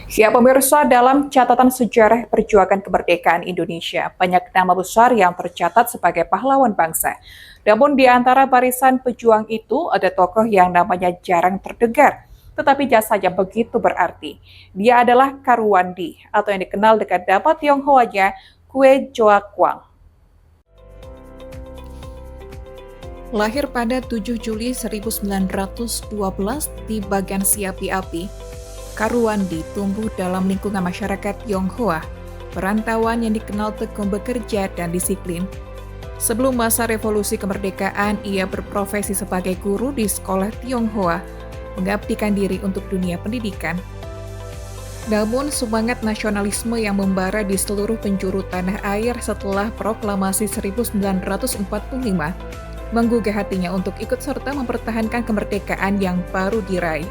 Ya, pemirsa, dalam catatan sejarah perjuangan kemerdekaan Indonesia, banyak nama besar yang tercatat sebagai pahlawan bangsa. Namun di antara barisan pejuang itu ada tokoh yang namanya jarang terdengar, tetapi jasanya begitu berarti. Dia adalah Karuwandi, atau yang dikenal dengan nama Tionghoanya Kue Joakwang. Lahir pada 7 Juli 1912 di bagian Siapi Api, Karuwandi tumbuh dalam lingkungan masyarakat Tionghoa, perantauan yang dikenal tekun bekerja dan disiplin. Sebelum masa revolusi kemerdekaan, ia berprofesi sebagai guru di sekolah Tionghoa, mengabdikan diri untuk dunia pendidikan. Namun, semangat nasionalisme yang membara di seluruh penjuru tanah air setelah proklamasi 1945 menggugah hatinya untuk ikut serta mempertahankan kemerdekaan yang baru diraih.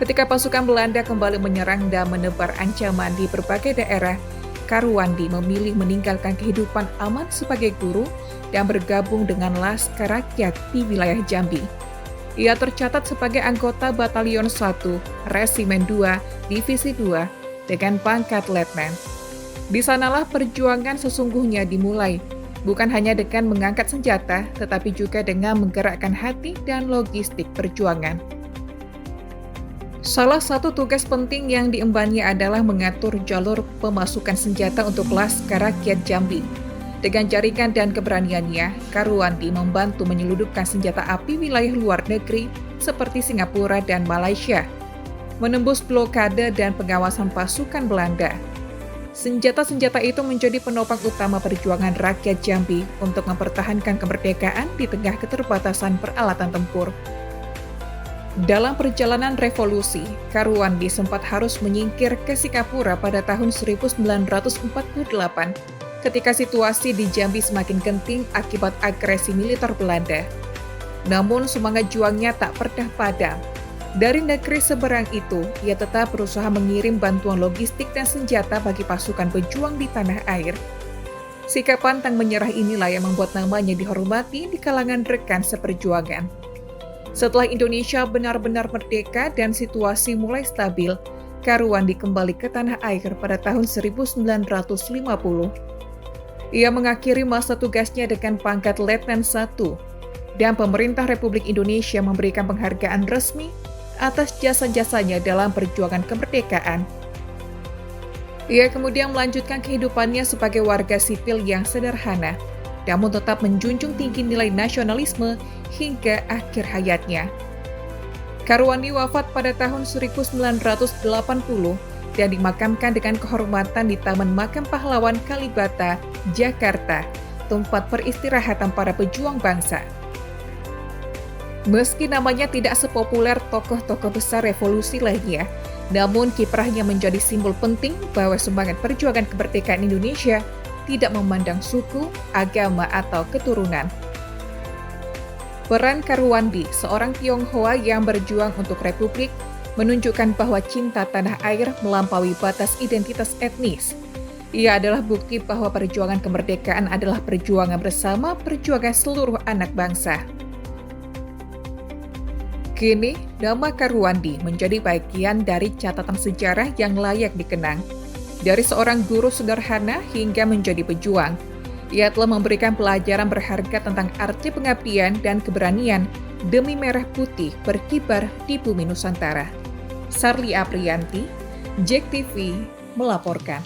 Ketika pasukan Belanda kembali menyerang dan menebar ancaman di berbagai daerah, Karuwandi memilih meninggalkan kehidupan aman sebagai guru dan bergabung dengan Laskar Rakyat di wilayah Jambi. Ia tercatat sebagai anggota Batalion 1, Resimen 2, Divisi 2, dengan pangkat letnan. Di sanalah perjuangan sesungguhnya dimulai, bukan hanya dengan mengangkat senjata, tetapi juga dengan menggerakkan hati dan logistik perjuangan. Salah satu tugas penting yang diembannya adalah mengatur jalur pemasukan senjata untuk Laskar Rakyat Jambi. Dengan jaringan dan keberaniannya, Karuwandi membantu menyeludupkan senjata api wilayah luar negeri seperti Singapura dan Malaysia, menembus blokade dan pengawasan pasukan Belanda. Senjata-senjata itu menjadi penopang utama perjuangan rakyat Jambi untuk mempertahankan kemerdekaan di tengah keterbatasan peralatan tempur. Dalam perjalanan revolusi, Karuwandi sempat harus menyingkir ke Singapura pada tahun 1948 ketika situasi di Jambi semakin genting akibat agresi militer Belanda. Namun semangat juangnya tak pernah padam. Dari negeri seberang itu, ia tetap berusaha mengirim bantuan logistik dan senjata bagi pasukan pejuang di tanah air. Sikap pantang menyerah inilah yang membuat namanya dihormati di kalangan rekan seperjuangan. Setelah Indonesia benar-benar merdeka dan situasi mulai stabil, Karuwandi kembali ke tanah air pada tahun 1950. Ia mengakhiri masa tugasnya dengan pangkat Letnan 1, dan pemerintah Republik Indonesia memberikan penghargaan resmi atas jasa-jasanya dalam perjuangan kemerdekaan. Ia kemudian melanjutkan kehidupannya sebagai warga sipil yang sederhana, namun tetap menjunjung tinggi nilai nasionalisme hingga akhir hayatnya. Karuwandi wafat pada tahun 1980 dan dimakamkan dengan kehormatan di Taman Makam Pahlawan Kalibata, Jakarta, tempat peristirahatan para pejuang bangsa. Meski namanya tidak sepopuler tokoh-tokoh besar revolusi lainnya, namun kiprahnya menjadi simbol penting bahwa semangat perjuangan kemerdekaan Indonesia tidak memandang suku, agama, atau keturunan. Peran Karuwandi, seorang Tionghoa yang berjuang untuk republik, menunjukkan bahwa cinta tanah air melampaui batas identitas etnis. Ia adalah bukti bahwa perjuangan kemerdekaan adalah perjuangan bersama, perjuangan seluruh anak bangsa. Kini, nama Karuwandi menjadi bagian dari catatan sejarah yang layak dikenang. Dari seorang guru sederhana hingga menjadi pejuang, ia telah memberikan pelajaran berharga tentang arti pengabdian dan keberanian demi merah putih berkibar di bumi Nusantara. Sarli Aprianti, JEK TV, melaporkan.